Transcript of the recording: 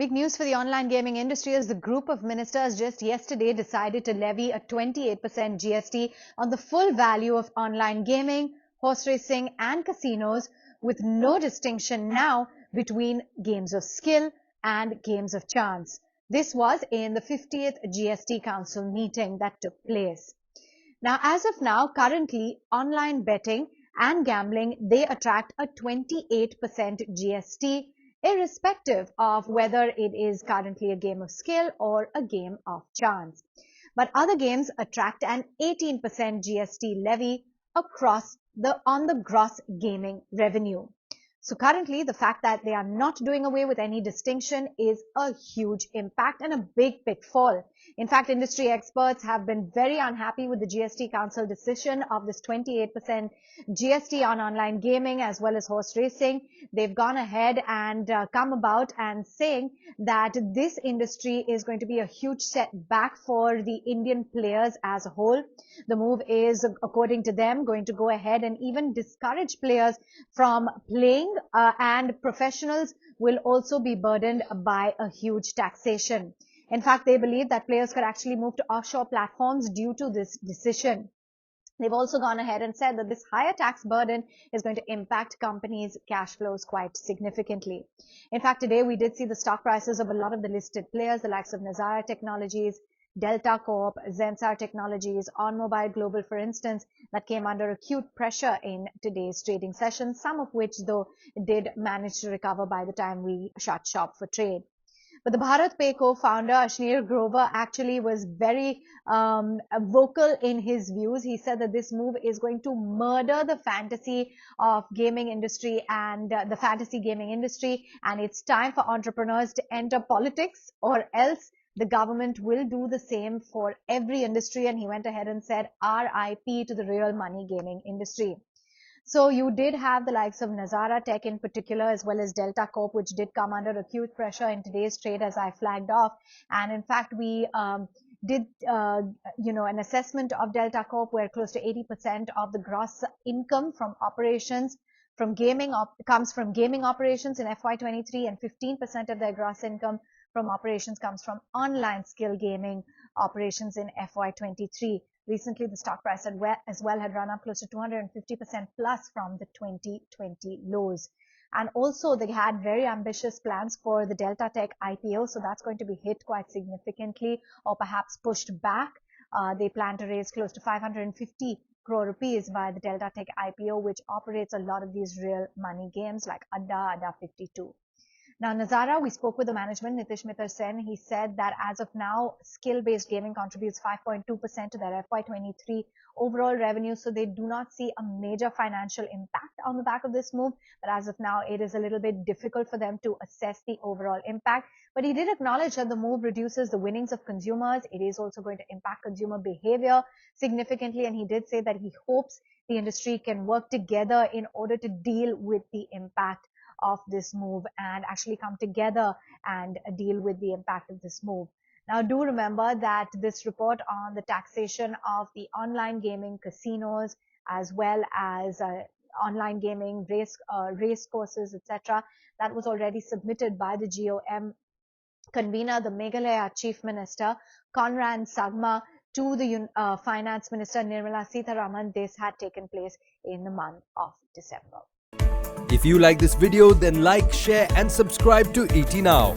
Big news for the online gaming industry as the group of ministers just yesterday decided to levy a 28% GST on the full value of online gaming, horse racing and casinos, with no distinction now between games of skill and games of chance. This was in the 50th GST Council meeting that took place. Now, as of now, currently, online betting and gambling, they attract a 28% GST, irrespective of whether it is currently a game of skill or a game of chance. But other games attract an 18% GST levy on the gross gaming revenue. So currently, the fact that they are not doing away with any distinction is a huge impact and a big pitfall. In fact, industry experts have been very unhappy with the GST Council decision of this 28% GST on online gaming as well as horse racing. They've gone ahead and come about and saying that this industry is going to be a huge setback for the Indian players as a whole. The move is, according to them, going to go ahead and even discourage players from playing, and professionals will also be burdened by a huge taxation. In fact, they believe that players could actually move to offshore platforms due to this decision. They've also gone ahead and said that this higher tax burden is going to impact companies' cash flows quite significantly. In fact, today we did see the stock prices of a lot of the listed players, the likes of Nazara Technologies, Delta Corp, Zensar Technologies, OnMobile Global, for instance, that came under acute pressure in today's trading session, some of which, though, did manage to recover by the time we shut shop for trade. But the Bharat Pay co-founder Ashnir Grover actually was very vocal in his views. He said that this move is going to murder the fantasy of gaming industry and the fantasy gaming industry, and it's time for entrepreneurs to enter politics, or else the government will do the same for every industry. And he went ahead and said RIP to the real money gaming industry. So you did have the likes of Nazara Tech in particular, as well as Delta Corp, which did come under acute pressure in today's trade, as I flagged off. And in fact, we did, an assessment of Delta Corp where close to 80% of the gross income from operations from gaming comes from gaming operations in FY23, and 15% of their gross income from operations comes from online skill gaming operations in FY23. Recently, the stock price as well had run up close to 250% plus from the 2020 lows. And also, they had very ambitious plans for the Delta Tech IPO, so that's going to be hit quite significantly or perhaps pushed back. They plan to raise close to 550 crore rupees via the Delta Tech IPO, which operates a lot of these real money games like Adda 52. Now, Nazara, we spoke with the management, Nitish Mittal Sen. He said that as of now, skill-based gaming contributes 5.2% to their FY23 overall revenue. So they do not see a major financial impact on the back of this move. But as of now, it is a little bit difficult for them to assess the overall impact. But he did acknowledge that the move reduces the winnings of consumers. It is also going to impact consumer behavior significantly. And he did say that he hopes the industry can work together in order to deal with the impact of this move and actually come together and deal with the impact of this move. Now, do remember that this report on the taxation of the online gaming casinos as well as online gaming race courses, etc., that was already submitted by the GOM convener, the Meghalaya Chief Minister, Conrad Sagma, to the Finance Minister, Nirmala Sitharaman. This had taken place in the month of December. If you like this video, then like, share and subscribe to ET Now.